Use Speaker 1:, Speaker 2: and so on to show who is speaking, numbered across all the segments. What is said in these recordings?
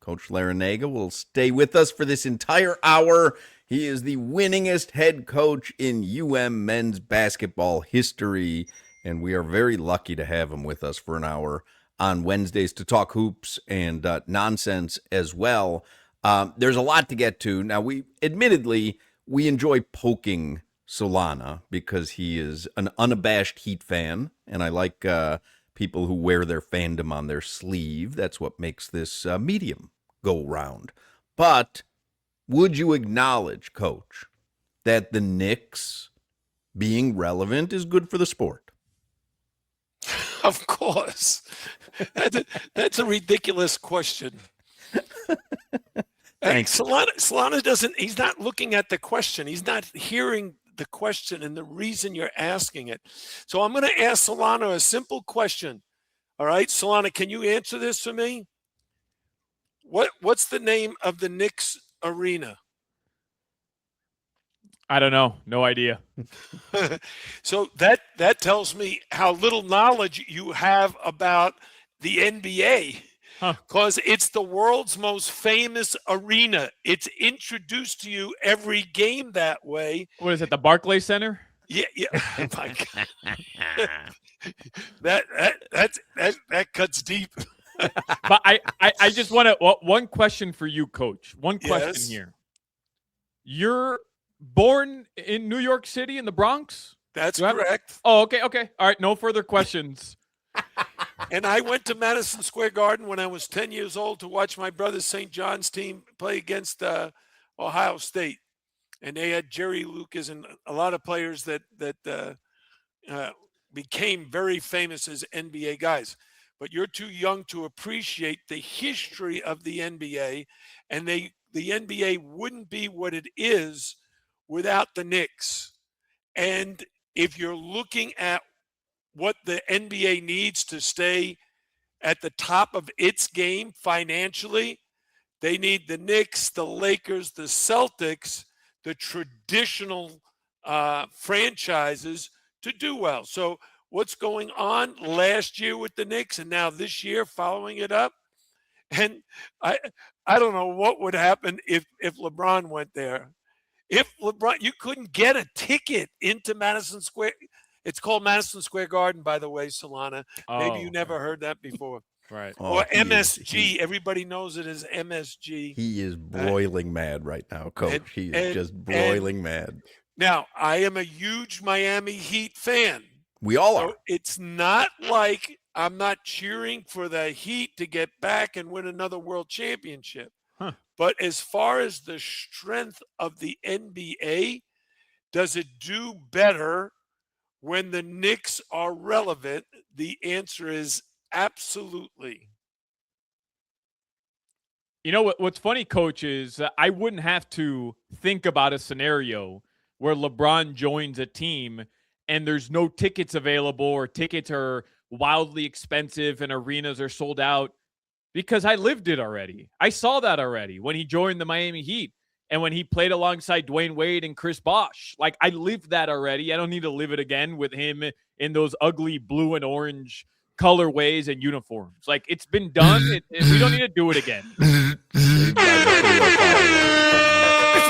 Speaker 1: Coach Larrañaga will stay with us for this entire hour. He is the winningest head coach in men's basketball history, and we are very lucky to have him with us for an hour on Wednesdays to talk hoops and nonsense as well. There's a lot to get to. Now, we enjoy poking Solana because he is an unabashed Heat fan, and I like people who wear their fandom on their sleeve. That's what makes this medium go round. But would you acknowledge, Coach, that the Knicks being relevant is good for the sport?
Speaker 2: Of course. That's a ridiculous question.
Speaker 1: Thanks.
Speaker 2: Solana doesn't, he's not looking at the question. He's not hearing the question and the reason you're asking it. So I'm going to ask Solana a simple question. All right, Solana, can you answer this for me? What's the name of the Knicks arena?
Speaker 3: I don't know. No idea.
Speaker 2: So that tells me how little knowledge you have about the NBA. Because it's the world's most famous arena. It's introduced to you every game that way.
Speaker 3: What is it, the Barclays Center?
Speaker 2: Yeah. Oh my God. that cuts deep.
Speaker 3: But I just want to one question for you, Coach. One question here. You're born in New York City in the Bronx?
Speaker 2: That's correct.
Speaker 3: Oh, okay. All right, no further questions.
Speaker 2: And I went to Madison Square Garden when I was 10 years old to watch my brother's St. John's team play against Ohio State. And they had Jerry Lucas and a lot of players that became very famous as NBA guys. But you're too young to appreciate the history of the NBA. And the NBA wouldn't be what it is without the Knicks. And if you're looking at what the NBA needs to stay at the top of its game financially, they need the Knicks, the Lakers, the Celtics, the traditional franchises to do well. So what's going on last year with the Knicks and now this year following it up? And I don't know what would happen if LeBron went there. If LeBron, you couldn't get a ticket into Madison Square. It's called Madison Square Garden, by the way, Solana. Maybe you never heard that before.
Speaker 3: Right.
Speaker 2: Or MSG. Everybody knows it as MSG.
Speaker 1: He is broiling mad right now, Coach. He is just broiling mad.
Speaker 2: Now, I am a huge Miami Heat fan.
Speaker 1: We all are.
Speaker 2: It's not like I'm not cheering for the Heat to get back and win another world championship. But as far as the strength of the NBA, does it do better when the Knicks are relevant? The answer is absolutely.
Speaker 3: You know what's funny, Coach, is I wouldn't have to think about a scenario where LeBron joins a team and there's no tickets available or tickets are wildly expensive and arenas are sold out, because I lived it already. I saw that already when he joined the Miami Heat and when he played alongside Dwayne Wade and Chris Bosh. Like, I lived that already. I don't need to live it again with him in those ugly blue and orange colorways and uniforms. Like, it's been done. We don't need to do it again.
Speaker 4: Mr.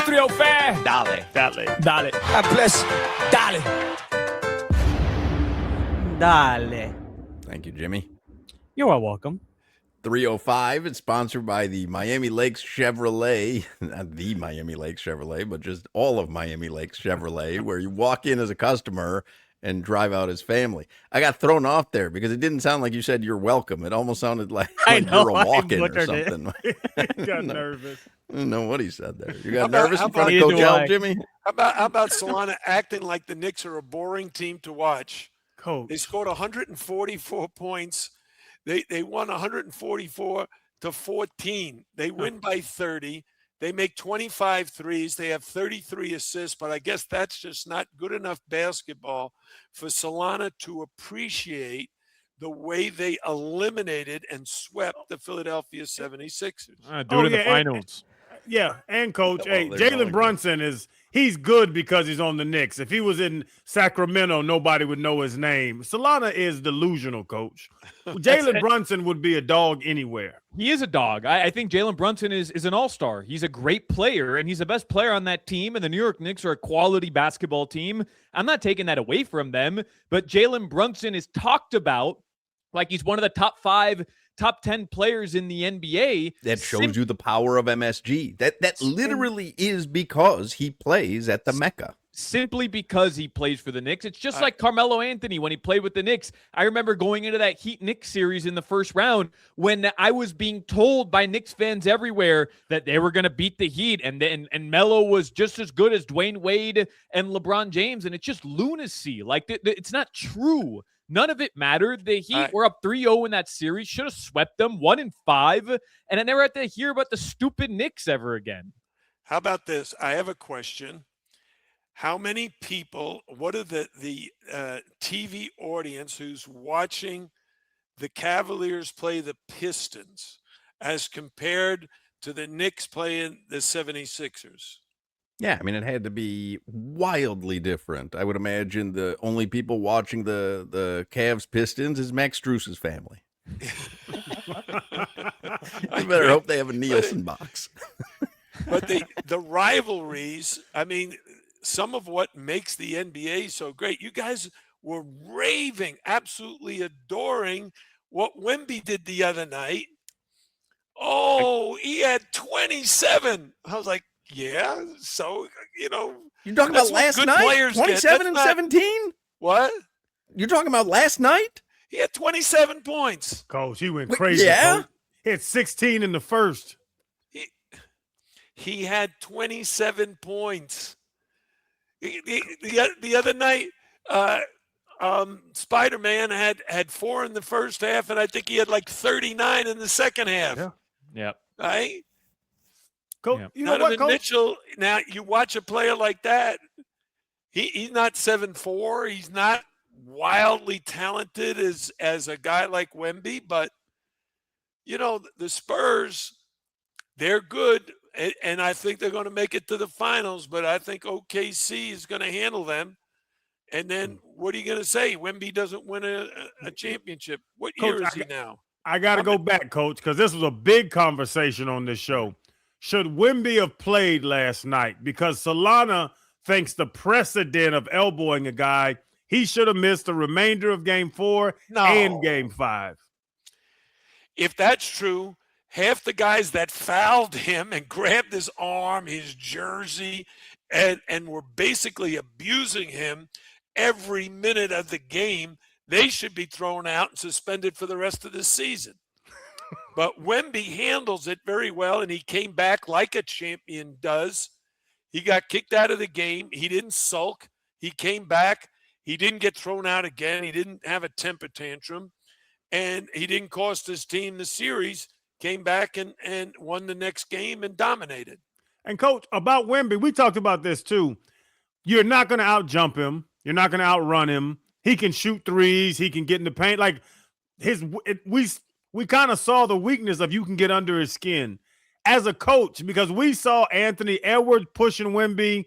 Speaker 4: 305. Dale. God bless.
Speaker 5: Dale.
Speaker 1: Thank you, Jimmy.
Speaker 5: You are welcome.
Speaker 1: 305 is sponsored by the Miami Lakes Chevrolet, not the Miami Lakes Chevrolet, but just all of Miami Lakes Chevrolet, where you walk in as a customer and drive out as family. I got thrown off there because it didn't sound like you said you're welcome. It almost sounded like you're a walk-in or something.
Speaker 5: Got nervous.
Speaker 1: I don't know what he said there. You got nervous in front of Coach L, Jimmy?
Speaker 2: How about Solana acting like the Knicks are a boring team to watch?
Speaker 5: Coach.
Speaker 2: They scored 144 points. They won 144 to 14. They win by 30. They make 25 threes. They have 33 assists, but I guess that's just not good enough basketball for Solana to appreciate the way they eliminated and swept the Philadelphia 76ers.
Speaker 3: Do it in the finals.
Speaker 5: And Coach,
Speaker 1: Well,
Speaker 5: Jalen Brunson he's good because he's on the Knicks. If he was in Sacramento, nobody would know his name. Solana is delusional, coach. Jalen Brunson would be a dog anywhere.
Speaker 3: He is a dog. I think Jalen Brunson is an all-star. He's a great player, and he's the best player on that team, and the New York Knicks are a quality basketball team. I'm not taking that away from them, but Jalen Brunson is talked about like he's one of the top 5, top 10 players in the NBA.
Speaker 1: That shows you the power of MSG. That literally is because he plays at the Mecca.
Speaker 3: Simply because he plays for the Knicks. It's just like Carmelo Anthony when he played with the Knicks. I remember going into that Heat-Knicks series in the first round when I was being told by Knicks fans everywhere that they were going to beat the Heat, and Melo was just as good as Dwayne Wade and LeBron James, and it's just lunacy. Like, it's not true. None of it mattered. The Heat were up 3-0 in that series, should have swept them 1-5, and I never had to hear about the stupid Knicks ever again.
Speaker 2: How about this? I have a question. How many people, what are the TV audience who's watching the Cavaliers play the Pistons as compared to the Knicks playing the 76ers?
Speaker 1: Yeah, I mean, it had to be wildly different. I would imagine the only people watching the Cavs Pistons is Max Struess's family. I better hope they have a Nielsen box.
Speaker 2: But the rivalries, I mean, some of what makes the NBA so great, you guys were raving, absolutely adoring what Wemby did the other night. Oh, he had 27. I was like, yeah, so, you know.
Speaker 1: You're talking about last night? 27 and 17?
Speaker 2: What?
Speaker 1: You're talking about last night?
Speaker 2: He had 27 points.
Speaker 5: Coach, he went crazy.
Speaker 1: Yeah?
Speaker 5: Coach. He had 16 in the first.
Speaker 2: He had 27 points. The other night, Spider-Man had 4 in the first half, and I think he had like 39 in the second half.
Speaker 5: Yeah.
Speaker 3: Yep.
Speaker 2: Right?
Speaker 5: Coach,
Speaker 3: Yep.
Speaker 5: you know what, Coach?
Speaker 2: Mitchell, now you watch a player like that, he's not 7'4". He's not wildly talented as a guy like Wemby, but, you know, the Spurs, they're good. And I think they're going to make it to the finals, but I think OKC is going to handle them. And then what are you going to say? Wemby doesn't win a championship. What year is he now?
Speaker 5: I got to go back, Coach, because this was a big conversation on this show. Should Wemby have played last night? Because Solana thinks the precedent of elbowing a guy, he should have missed the remainder of Game 4 and Game 5.
Speaker 2: If that's true, half the guys that fouled him and grabbed his arm, his jersey, and were basically abusing him every minute of the game, they should be thrown out and suspended for the rest of the season. But Wemby handles it very well, and he came back like a champion does. He got kicked out of the game. He didn't sulk. He came back. He didn't get thrown out again. He didn't have a temper tantrum, and he didn't cost his team the series. Came back and won the next game and dominated.
Speaker 5: And, Coach, about Wemby, we talked about this too. You're not going to out-jump him. You're not going to outrun him. He can shoot threes. He can get in the paint. Like, we kind of saw the weakness of you can get under his skin as a coach, because we saw Anthony Edwards pushing Wemby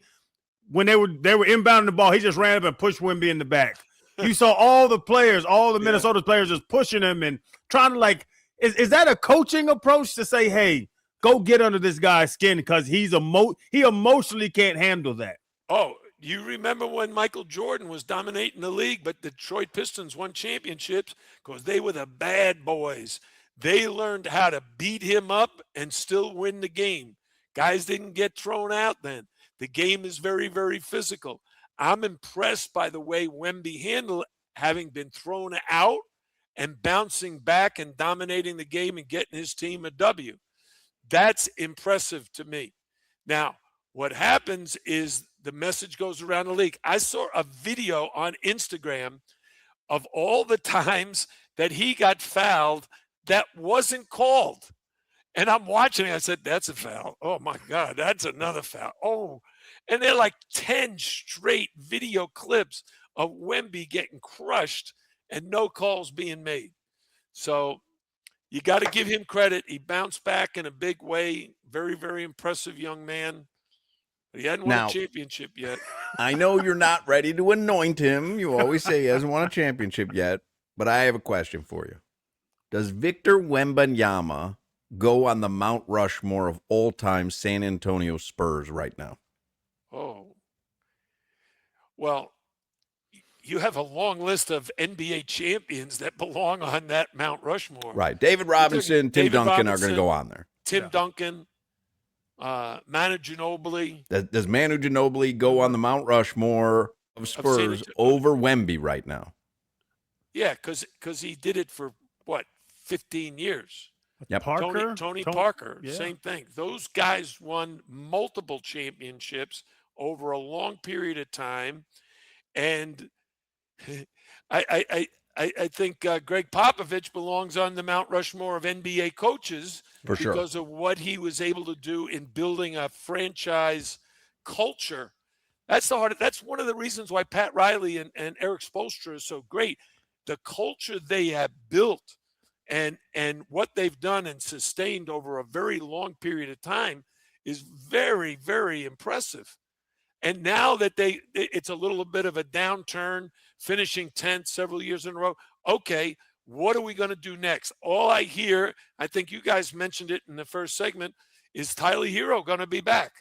Speaker 5: when they were inbounding the ball. He just ran up and pushed Wemby in the back. You saw all the players, all the Minnesota players just pushing him and trying to, like, is that a coaching approach to say, hey, go get under this guy's skin because he emotionally can't handle that?
Speaker 2: Oh, you remember when Michael Jordan was dominating the league, but the Detroit Pistons won championships because they were the bad boys. They learned how to beat him up and still win the game. Guys didn't get thrown out then. The game is very, very physical. I'm impressed by the way Wemby handled having been thrown out and bouncing back and dominating the game and getting his team a W. That's impressive to me. Now, what happens is the message goes around the league. I saw a video on Instagram of all the times that he got fouled that wasn't called. And I'm watching it. I said, that's a foul. Oh, my God, that's another foul. Oh, and they're like 10 straight video clips of Wemby getting crushed and no calls being made. So you got to give him credit. He bounced back in a big way. Very, very impressive young man. But he hadn't won
Speaker 1: Now-
Speaker 2: a championship yet.
Speaker 1: I know you're not ready to anoint him. You always say he hasn't won a championship yet, but I have a question for you. Does Victor Wembanyama go on the Mount Rushmore of all-time San Antonio Spurs right now?
Speaker 2: Oh. Well, you have a long list of NBA champions that belong on that Mount Rushmore.
Speaker 1: Right. David Robinson, Tim
Speaker 2: David
Speaker 1: Duncan are going
Speaker 2: Robinson,
Speaker 1: to go on there.
Speaker 2: Tim Duncan, Manu Ginobili.
Speaker 1: Does Manu Ginobili go on the Mount Rushmore of Spurs over Wemby right now?
Speaker 2: Yeah, because he did it for, 15 years.
Speaker 1: Yep.
Speaker 5: Parker?
Speaker 2: Tony Parker,
Speaker 5: yeah.
Speaker 2: same thing. Those guys won multiple championships over a long period of time. And I think Greg Popovich belongs on the Mount Rushmore of NBA coaches
Speaker 1: For sure.
Speaker 2: because of what he was able to do in building a franchise culture. That's one of the reasons why Pat Riley and Eric Spoelstra is so great. The culture they have built and what they've done and sustained over a very long period of time is very, very impressive. And now that it's a little bit of a downturn, finishing 10th several years in a row. Okay, what are we going to do next? All I hear, I think you guys mentioned it in the first segment, is Tyler Hero going to be back?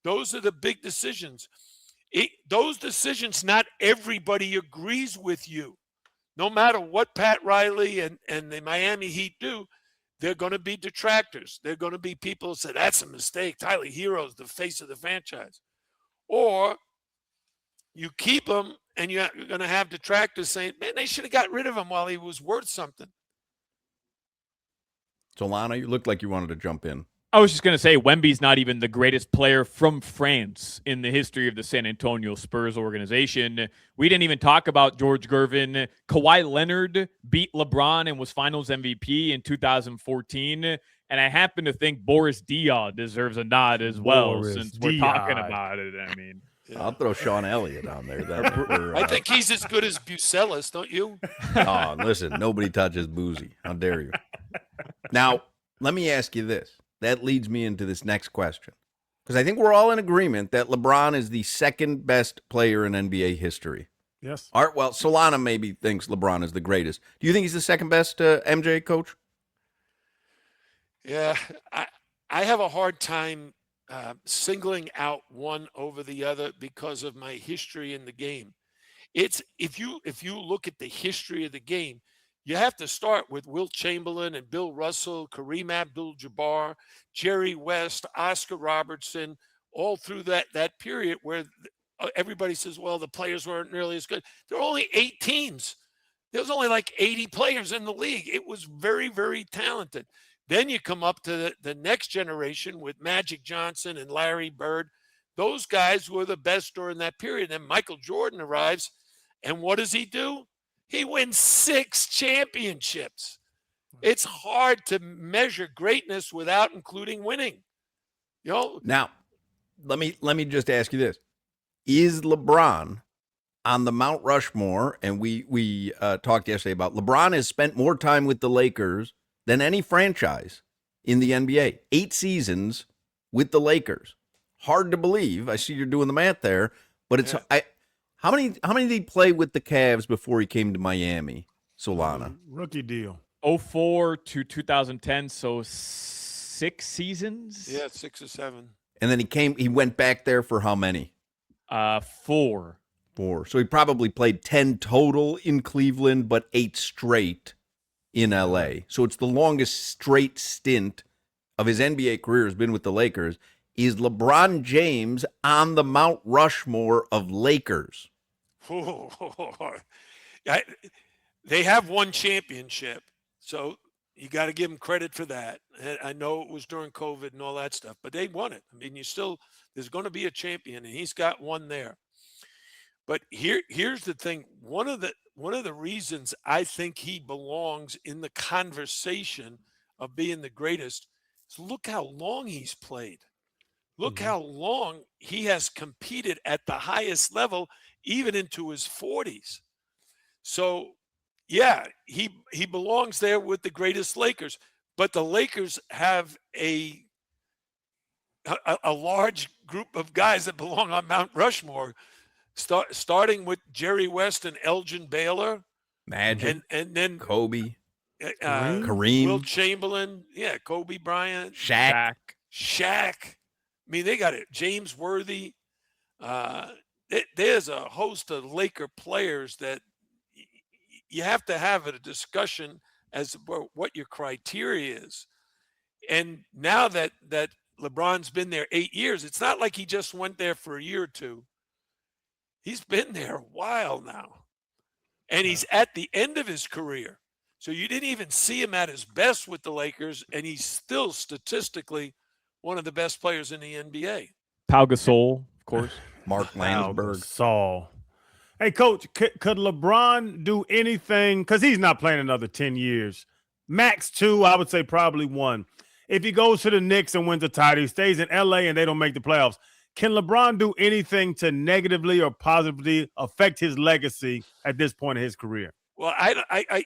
Speaker 2: Those are the big decisions. Those decisions, not everybody agrees with you. No matter what Pat Riley and the Miami Heat do, they're going to be detractors. They're going to be people who say, that's a mistake. Tyler Hero's the face of the franchise. Or you keep him and you're going to have detractors saying, man, they should have got rid of him while he was worth something.
Speaker 1: Solana, you looked like you wanted to jump in.
Speaker 3: I was just going to say, Wemby's not even the greatest player from France in the history of the San Antonio Spurs organization. We didn't even talk about George Gervin. Kawhi Leonard beat LeBron and was Finals MVP in 2014. And I happen to think Boris Diaw deserves a nod as well, since we're talking about it. I mean,
Speaker 1: I'll throw Sean Elliott on there. Then
Speaker 2: I think he's as good as Bucelis, don't you?
Speaker 1: Oh, listen, nobody touches Boozy. How dare you? Now, let me ask you this. That leads me into this next question. Because I think we're all in agreement that LeBron is the second best player in NBA history.
Speaker 5: Yes.
Speaker 1: All right, well, Solana maybe thinks LeBron is the greatest. Do you think he's the second best MJ coach?
Speaker 2: Yeah, I have a hard time singling out one over the other because of my history in the game. It's if you look at the history of the game, you have to start with Wilt Chamberlain and Bill Russell, Kareem Abdul-Jabbar, Jerry West, Oscar Robertson, all through that period where everybody says, well, the players weren't nearly as good. There were only 8 teams. There was only like 80 players in the league. It was very, very talented. Then you come up to the next generation with Magic Johnson and Larry Bird. Those guys were the best during that period. Then Michael Jordan arrives, and what does he do? He wins 6 championships. It's hard to measure greatness without including winning.
Speaker 1: Now, let me just ask you this. Is LeBron on the Mount Rushmore, and we talked yesterday about LeBron has spent more time with the Lakers than any franchise in the NBA. 8 seasons with the Lakers. Hard to believe. I see you're doing the math there, but it's how many did he play with the Cavs before he came to Miami, Solana?
Speaker 5: Rookie deal.
Speaker 3: 2004 to 2010, so 6 seasons?
Speaker 2: Yeah, 6 or 7.
Speaker 1: And then he went back there for how many?
Speaker 3: 4.
Speaker 1: 4. So he probably played 10 total in Cleveland, but 8 straight in LA. So it's the longest straight stint of his NBA career has been with the Lakers. Is LeBron James on the Mount Rushmore of Lakers?
Speaker 2: They have one championship, so you got to give them credit for that. And I know it was during COVID and all that stuff, but they won it. I mean, there's going to be a champion, and he's got one there. But here's the thing. One of the reasons I think he belongs in the conversation of being the greatest is look how long he's played. Look how long he has competed at the highest level, even into his 40s. So, yeah, he belongs there with the greatest Lakers. But the Lakers have a large group of guys that belong on Mount Rushmore, starting with Jerry West and Elgin Baylor,
Speaker 1: Magic,
Speaker 2: and then
Speaker 1: Kobe,
Speaker 5: Kareem.
Speaker 2: Will
Speaker 1: Kareem,
Speaker 2: Chamberlain, Kobe Bryant,
Speaker 1: Shaq.
Speaker 2: Shaq. I mean, they got it. James Worthy. There's a host of Laker players that you have to have a discussion as to what your criteria is. And now that LeBron's been there 8 years, it's not like he just went there for a year or two. He's been there a while now. And he's at the end of his career. So you didn't even see him at his best with the Lakers, and he's still statistically one of the best players in the NBA.
Speaker 3: Pau Gasol, of course.
Speaker 1: Mark Landsberg.
Speaker 5: Saul. Hey, Coach, could LeBron do anything? Because he's not playing another 10 years. Max 2, I would say probably 1. If he goes to the Knicks and wins a title, he stays in L.A. and they don't make the playoffs. Can LeBron do anything to negatively or positively affect his legacy at this point in his career?
Speaker 2: Well,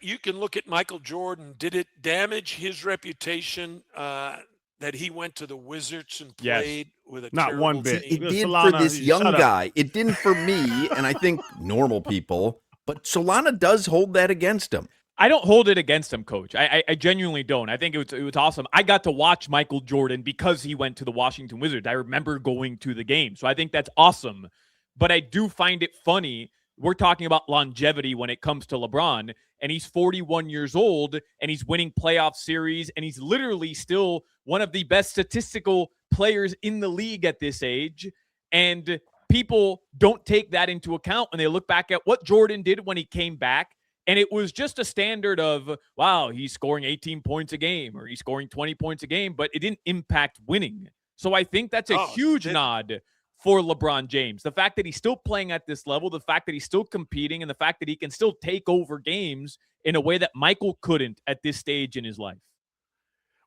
Speaker 2: you can look at Michael Jordan. Did it damage his reputation that he went to the Wizards and played with a
Speaker 5: not one
Speaker 2: terrible
Speaker 5: bit.
Speaker 2: team?
Speaker 1: It did
Speaker 5: Solana,
Speaker 1: for this young
Speaker 5: shut up.
Speaker 1: guy. It didn't for me, and I think normal people. But Solana does hold that against him.
Speaker 3: I don't hold it against him, Coach. I genuinely don't. I think it was awesome. I got to watch Michael Jordan because he went to the Washington Wizards. I remember going to the game. So I think that's awesome. But I do find it funny. We're talking about longevity when it comes to LeBron, and he's 41 years old, and he's winning playoff series, and he's literally still one of the best statistical players in the league at this age. And people don't take that into account when they look back at what Jordan did when he came back. And it was just a standard of, wow, he's scoring 18 points a game or he's scoring 20 points a game, but it didn't impact winning. So I think that's a huge nod for LeBron James. The fact that he's still playing at this level, the fact that he's still competing, and the fact that he can still take over games in a way that Michael couldn't at this stage in his life.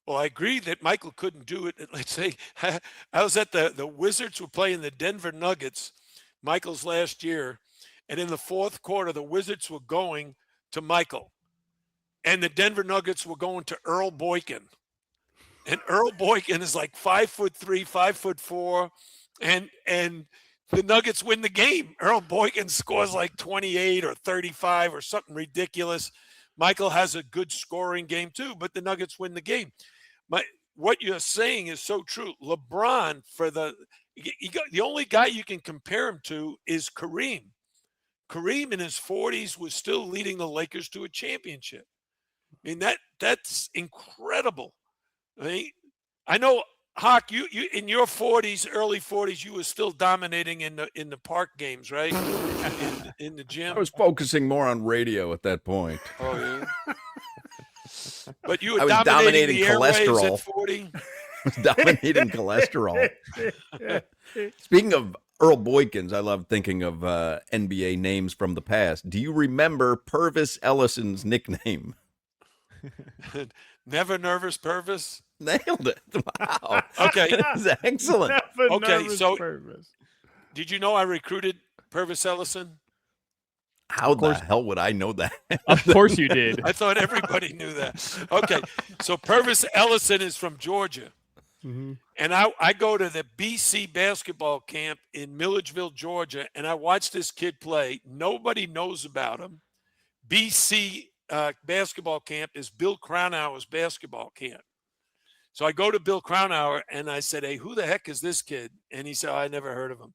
Speaker 2: Well, I agree that Michael couldn't do it. Let's say I was at the Wizards were playing the Denver Nuggets, Michael's last year. And in the fourth quarter, the Wizards were going to Michael, and the Denver Nuggets were going to Earl Boykin, and Earl Boykin is like 5'3", 5'4", and the Nuggets win the game. Earl Boykin scores like 28 or 35 or something ridiculous. Michael has a good scoring game too, but the Nuggets win the game. What you're saying is so true. LeBron, the only guy you can compare him to is Kareem. Kareem in his 40s was still leading the Lakers to a championship. I mean, that's incredible. I mean, I know, Hawk, you in your 40s, early 40s, you were still dominating in the park games, right? in the gym.
Speaker 1: I was focusing more on radio at that point.
Speaker 2: Oh, yeah. But you were
Speaker 1: I was
Speaker 2: dominating the
Speaker 1: cholesterol.
Speaker 2: airwaves at 40.
Speaker 1: Dominating cholesterol. Speaking of Earl Boykins, I love thinking of NBA names from the past. Do you remember Purvis Ellison's nickname?
Speaker 2: Never Nervous Purvis?
Speaker 1: Nailed it. Wow.
Speaker 2: Okay.
Speaker 1: That's excellent.
Speaker 2: Okay, so did you know I recruited Purvis Ellison?
Speaker 1: How the hell would I know that?
Speaker 3: Of course you did.
Speaker 2: I thought everybody knew that. Okay, so Purvis Ellison is from Georgia.
Speaker 5: Mm-hmm.
Speaker 2: And I go to the BC basketball camp in Milledgeville, Georgia, and I watch this kid play. Nobody knows about him. BC basketball camp is Bill Crownhour's basketball camp. So I go to Bill Crownhour, and I said, hey, who the heck is this kid? And he said, I never heard of him.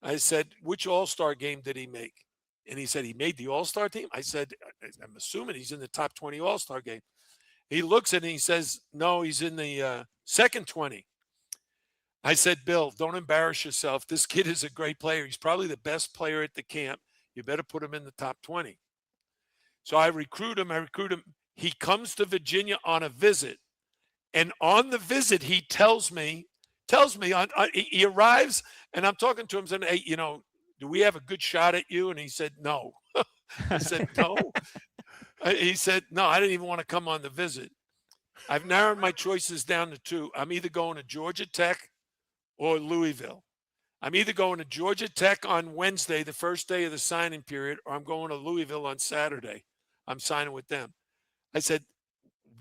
Speaker 2: I said, which All-Star game did he make? And he said, he made the All-Star team? I said, I'm assuming he's in the top 20 All-Star game. He looks at it and he says, no, he's in the second 20. I said, Bill, don't embarrass yourself. This kid is a great player. He's probably the best player at the camp. You better put him in the top 20. So I recruit him. He comes to Virginia on a visit. And on the visit, he tells me, he arrives, and I'm talking to him, saying, hey, do we have a good shot at you? And he said, no. I said, no. He said, no, I didn't even want to come on the visit. I've narrowed my choices down to two. I'm either going to Georgia Tech or Louisville. I'm either going to Georgia Tech on Wednesday, the first day of the signing period, or I'm going to Louisville on Saturday. I'm signing with them. I said,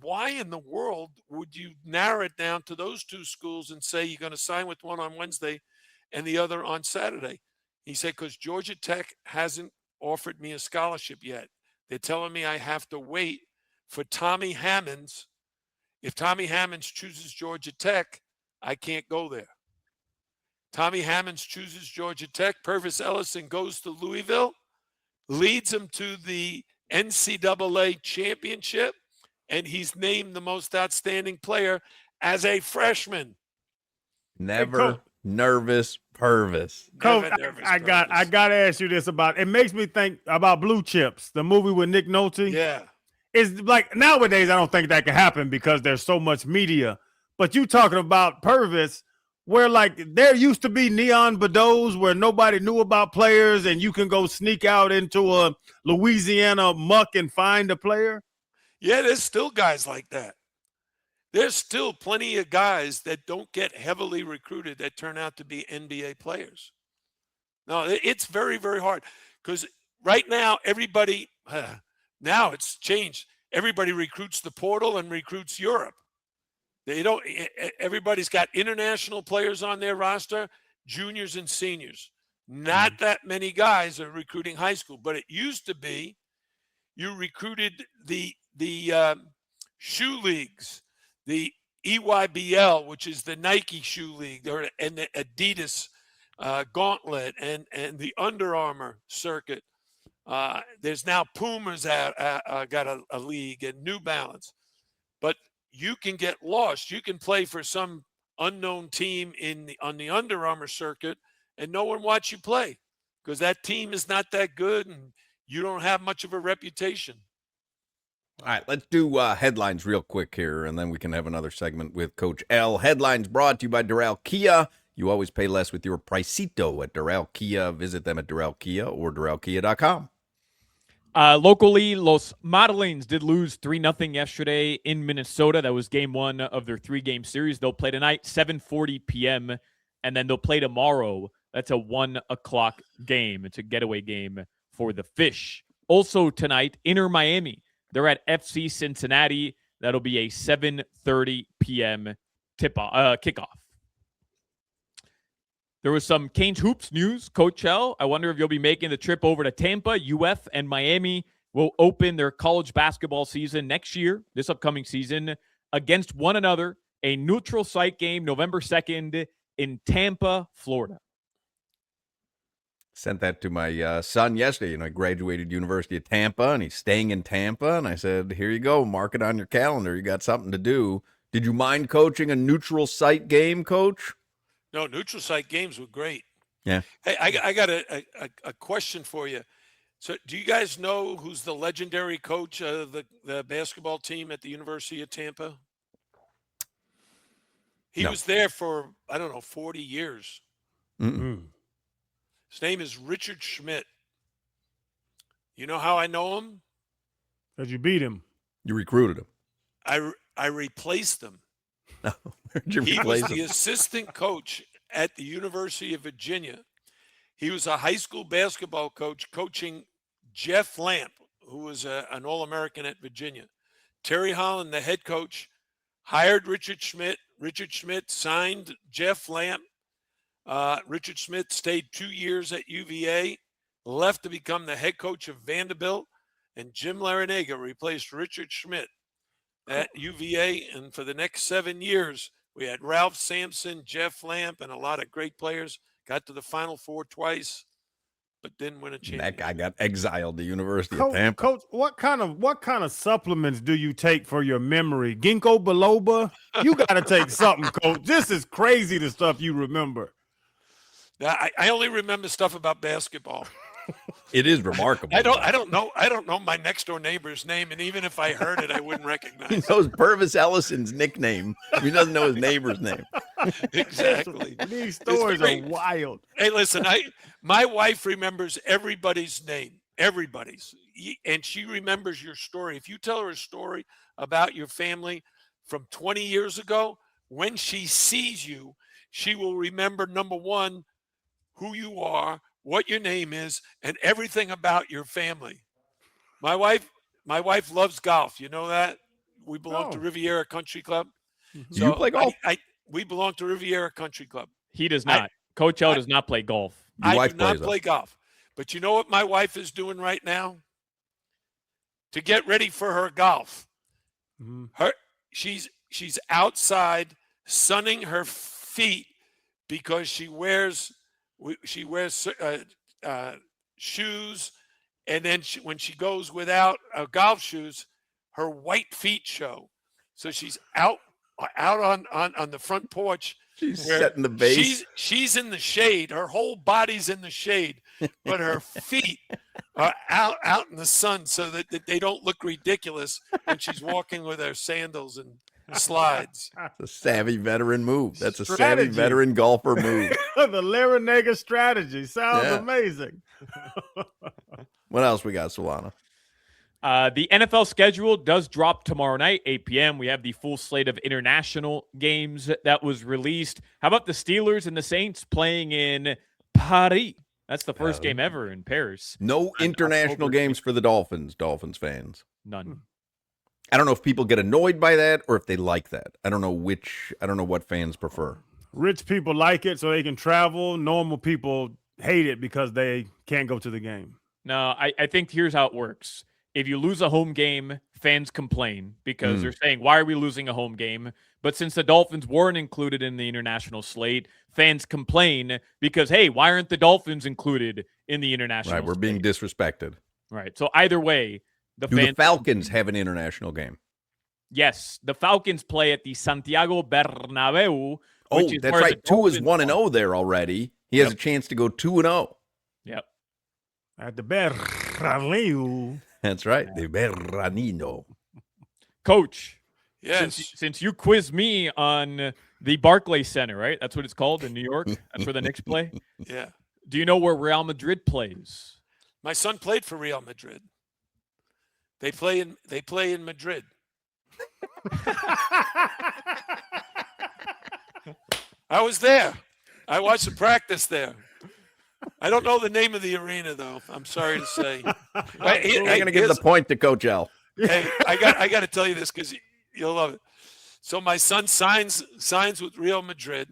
Speaker 2: why in the world would you narrow it down to those two schools and say you're going to sign with one on Wednesday and the other on Saturday. He said, because Georgia Tech hasn't offered me a scholarship yet. They're telling me I have to wait for Tommy Hammonds. If Tommy Hammonds chooses Georgia Tech, I can't go there. Tommy Hammonds chooses Georgia Tech. Purvis Ellison goes to Louisville, leads them to the NCAA championship, and he's named the most outstanding player as a freshman.
Speaker 1: Never nervous Purvis.
Speaker 5: Coach, I got to ask you this about. It makes me think about Blue Chips, the movie with Nick Nolte.
Speaker 2: Yeah.
Speaker 5: It's like nowadays I don't think that can happen because there's so much media. But you talking about Purvis, where like there used to be neon Badeaus where nobody knew about players, and you can go sneak out into a Louisiana muck and find a player.
Speaker 2: Yeah, there's still guys like that. There's still plenty of guys that don't get heavily recruited that turn out to be NBA players. No, it's very, very hard because right now everybody now it's changed. Everybody recruits the portal and recruits Europe. They don't. Everybody's got international players on their roster, juniors and seniors. Not that many guys are recruiting high school, but it used to be you recruited the shoe leagues, the EYBL, which is the Nike shoe league, and the Adidas gauntlet, and the Under Armour circuit. There's now Puma's got a league, and New Balance. But you can get lost. You can play for some unknown team on the Under Armour circuit, and no one watch you play because that team is not that good, and you don't have much of a reputation.
Speaker 1: All right, let's do headlines real quick here, and then we can have another segment with Coach L. Headlines brought to you by Doral Kia. You always pay less with your Pricito at Doral Kia. Visit them at Doral Kia or DoralKia.com.
Speaker 3: Locally, Los Marlins did lose 3-0 yesterday in Minnesota. That was game one of their 3-game series. They'll play tonight, 7:40 p.m., and then they'll play tomorrow. That's a 1 o'clock game. It's a getaway game for the Fish. Also tonight, Inter Miami. They're at FC Cincinnati. That'll be a 7:30 p.m. kickoff. There was some Canes Hoops news. Coach L, I wonder if you'll be making the trip over to Tampa. UF and Miami will open their college basketball season next year, this upcoming season, against one another. A neutral site game November 2nd in Tampa, Florida.
Speaker 1: Sent that to my son yesterday. You know, he graduated University of Tampa, and he's staying in Tampa. And I said, here you go. Mark it on your calendar. You got something to do. Did you mind coaching a neutral site game, Coach?
Speaker 2: No, neutral site games were great.
Speaker 1: Yeah.
Speaker 2: Hey, I got a question for you. So do you guys know who's the legendary coach of the basketball team at the University of Tampa? He was there for, 40 years.
Speaker 1: Mm-mm.
Speaker 2: His name is Richard Schmidt. You know how I know him?
Speaker 5: Because you beat him.
Speaker 1: You recruited him.
Speaker 2: I replaced him.
Speaker 1: Where'd you
Speaker 2: He
Speaker 1: replace
Speaker 2: was the
Speaker 1: him?
Speaker 2: assistant coach at the University of Virginia. He was a high school basketball coach coaching Jeff Lamp, who was an All-American at Virginia. Terry Holland, the head coach, hired Richard Schmidt. Richard Schmidt signed Jeff Lamp. Richard Schmidt stayed 2 years at UVA, left to become the head coach of Vanderbilt, and Jim Larrañaga replaced Richard Schmidt at UVA. And for the next 7 years, we had Ralph Sampson, Jeff Lamp, and a lot of great players. Got to the Final Four twice, but didn't win a championship.
Speaker 1: That guy got exiled to University of Tampa.
Speaker 5: Coach, what kind of supplements do you take for your memory? Ginkgo biloba? You got to take something, Coach. This is crazy, the stuff you remember.
Speaker 2: I only remember stuff about basketball.
Speaker 1: It is remarkable.
Speaker 2: I don't know my next door neighbor's name, and even if I heard it, I wouldn't recognize
Speaker 1: He
Speaker 2: it.
Speaker 1: knows Purvis Ellison's nickname. He doesn't know his neighbor's name.
Speaker 2: Exactly.
Speaker 5: These stories are wild.
Speaker 2: Hey, listen, my wife remembers everybody's name, everybody's, and she remembers your story. If you tell her a story about your family from 20 years ago, when she sees you, she will remember, number one, who you are, what your name is, and everything about your family. My wife loves golf. You know that? We belong to Riviera Country Club.
Speaker 1: Do you play golf?
Speaker 2: We belong to Riviera Country Club.
Speaker 3: He does not. Coach L does not play golf.
Speaker 1: Your
Speaker 2: I
Speaker 1: wife
Speaker 2: do not
Speaker 1: plays
Speaker 2: play golf. But you know what my wife is doing right now? To get ready for her golf. She's outside sunning her feet because she wears shoes, and then when she goes without golf shoes, her white feet show. So she's out on the front porch.
Speaker 1: She's setting the base.
Speaker 2: She's in the shade. Her whole body's in the shade, but her feet are out in the sun so that they don't look ridiculous when she's walking with her sandals and slides.
Speaker 1: It's a savvy veteran move. That's a
Speaker 5: Strategy.
Speaker 1: savvy veteran golfer move.
Speaker 5: The Larrañaga strategy sounds amazing.
Speaker 1: What else we got, Solana?
Speaker 3: The NFL schedule does drop tomorrow night, 8 p.m. We have the full slate of international games that was released. How about the Steelers and the Saints playing in Paris? That's the first game ever in Paris.
Speaker 1: No international games for the Dolphins fans.
Speaker 3: None.
Speaker 1: I don't know if people get annoyed by that or if they like that. I don't know what fans prefer.
Speaker 5: Rich people like it so they can travel. Normal people hate it because they can't go to the game.
Speaker 3: No, I think here's how it works. If you lose a home game, fans complain because they're saying, why are we losing a home game? But since the Dolphins weren't included in the international slate, fans complain because, hey, why aren't the Dolphins included in the international
Speaker 1: Right, we're being
Speaker 3: slate?
Speaker 1: disrespected.
Speaker 3: Right. So either way,
Speaker 1: Do the Falcons have an international game?
Speaker 3: Yes. The Falcons play at the Santiago Bernabeu.
Speaker 1: Oh, that's right. Tua is 1-0 there already. He has a chance to go 2-0.
Speaker 3: Yep.
Speaker 5: At the Bernabeu.
Speaker 1: That's right. The Berranino.
Speaker 3: Coach.
Speaker 2: Yes.
Speaker 3: Since you quizzed me on the Barclays Center, right? That's what it's called in New York. That's where the Knicks play.
Speaker 2: Yeah.
Speaker 3: Do you know where Real Madrid plays?
Speaker 2: My son played for Real Madrid. They play in Madrid. I was there. I watched the practice there. I don't know the name of the arena, though. I'm sorry to say.
Speaker 1: We're going to give the point to Coach L.
Speaker 2: Hey, I got to tell you this because you'll love it. So my son signs with Real Madrid,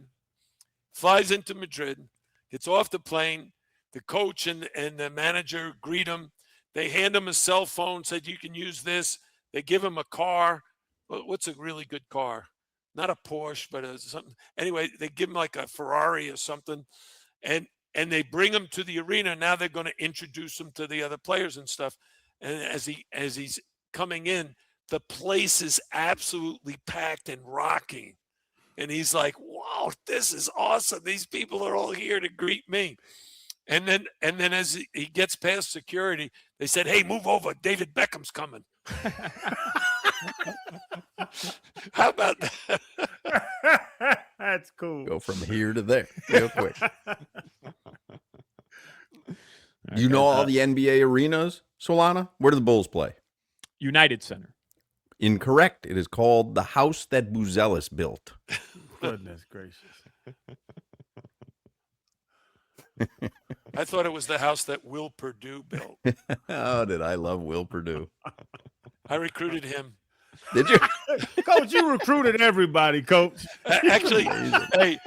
Speaker 2: flies into Madrid, gets off the plane. The coach and the manager greet him. They hand him a cell phone, said you can use this. They give him a car. What's a really good car? Not a Porsche, but something. Anyway, they give him like a Ferrari or something, and they bring him to the arena. Now they're going to introduce him to the other players and stuff. And as he's coming in, the place is absolutely packed and rocking. And he's like, wow, this is awesome. These people are all here to greet me. And then as he gets past security, they said, hey, move over. David Beckham's coming. How about that?
Speaker 5: That's cool.
Speaker 1: Go from here to there real quick. You know all the NBA arenas, Solana? Where do the Bulls play?
Speaker 3: United Center.
Speaker 1: Incorrect. It is called the house that Buzelis built.
Speaker 5: Goodness gracious.
Speaker 2: I thought it was the house that Will Perdue built.
Speaker 1: Oh, did I love Will Perdue?
Speaker 2: I recruited him.
Speaker 1: Did you?
Speaker 5: Coach, you recruited everybody, Coach.
Speaker 2: Actually, hey,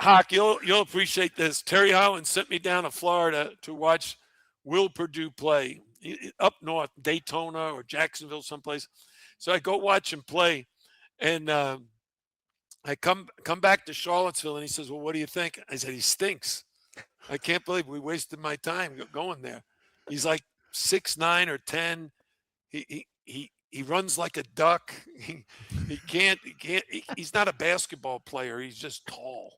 Speaker 2: Hawk, you'll appreciate this. Terry Holland sent me down to Florida to watch Will Perdue play up north, Daytona or Jacksonville, someplace. So I go watch him play, and I come back to Charlottesville, and he says, well, what do you think? I said, he stinks. I can't believe we wasted my time going there. He's like 6'9" or 10. He runs like a duck. He's not a basketball player. He's just tall.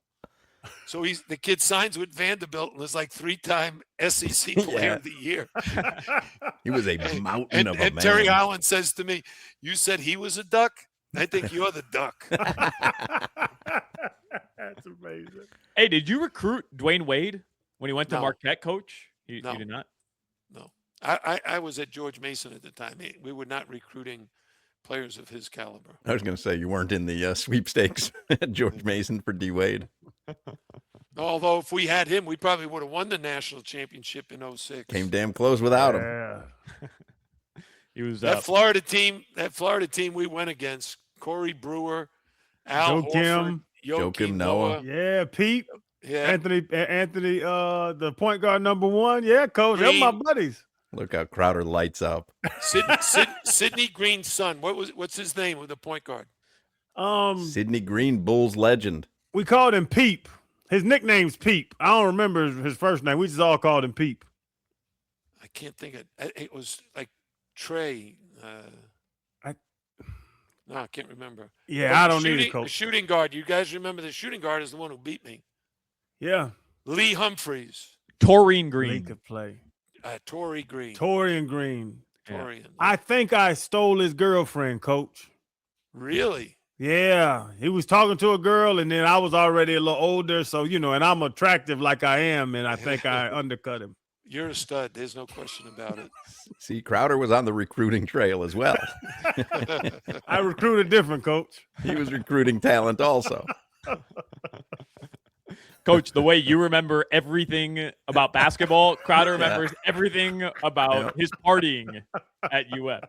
Speaker 2: So the kid signs with Vanderbilt and is like 3-time SEC player of the year.
Speaker 1: He was a mountain of a man.
Speaker 2: And Terry Holland says to me, you said he was a duck? I think you're the duck.
Speaker 5: That's amazing.
Speaker 3: Hey, did you recruit Dwayne Wade when he went to
Speaker 2: No.
Speaker 3: Marquette, Coach? You
Speaker 2: No.
Speaker 3: did not?
Speaker 2: No. I was at George Mason at the time. We were not recruiting players of his caliber.
Speaker 1: I was going to say you weren't in the sweepstakes at George Mason for D. Wade.
Speaker 2: Although if we had him, we probably would have won the national championship in 06.
Speaker 1: Came damn close without him.
Speaker 5: Yeah.
Speaker 3: He was
Speaker 2: That Florida team we went against, Corey Brewer, Al
Speaker 5: Joe
Speaker 2: Horford,
Speaker 5: Kim.
Speaker 1: Joakim Noah.
Speaker 5: Yeah, Pete.
Speaker 2: Yeah.
Speaker 5: Anthony, the point guard number 1. Yeah, coach. They're my buddies.
Speaker 1: Look how Crowder lights up.
Speaker 2: Sidney Green's son. What's his name with the point guard?
Speaker 1: Sidney Green, Bulls legend.
Speaker 5: We called him Peep. His nickname's Peep. I don't remember his first name. We just all called him Peep.
Speaker 2: I can't think of it. It was like Trey. No, I can't remember.
Speaker 5: Yeah,
Speaker 2: But
Speaker 5: I don't need it,
Speaker 2: The
Speaker 5: coach.
Speaker 2: shooting guard. You guys remember the shooting guard is the one who beat me.
Speaker 5: Yeah.
Speaker 2: Lee Humphreys.
Speaker 3: Torian
Speaker 5: He
Speaker 3: Green.
Speaker 5: could play.
Speaker 2: Torrey Green.
Speaker 5: Torian Green.
Speaker 2: Torian.
Speaker 5: I think I stole his girlfriend, coach.
Speaker 2: Really?
Speaker 5: Yeah. He was talking to a girl, and then I was already a little older. So, and I'm attractive like I am, and I think I undercut him.
Speaker 2: You're a stud. There's no question about it.
Speaker 1: See, Crowder was on the recruiting trail as well.
Speaker 5: I recruited different, coach.
Speaker 1: He was recruiting talent also.
Speaker 3: Coach, the way you remember everything about basketball, Crowder remembers everything about his partying at UF.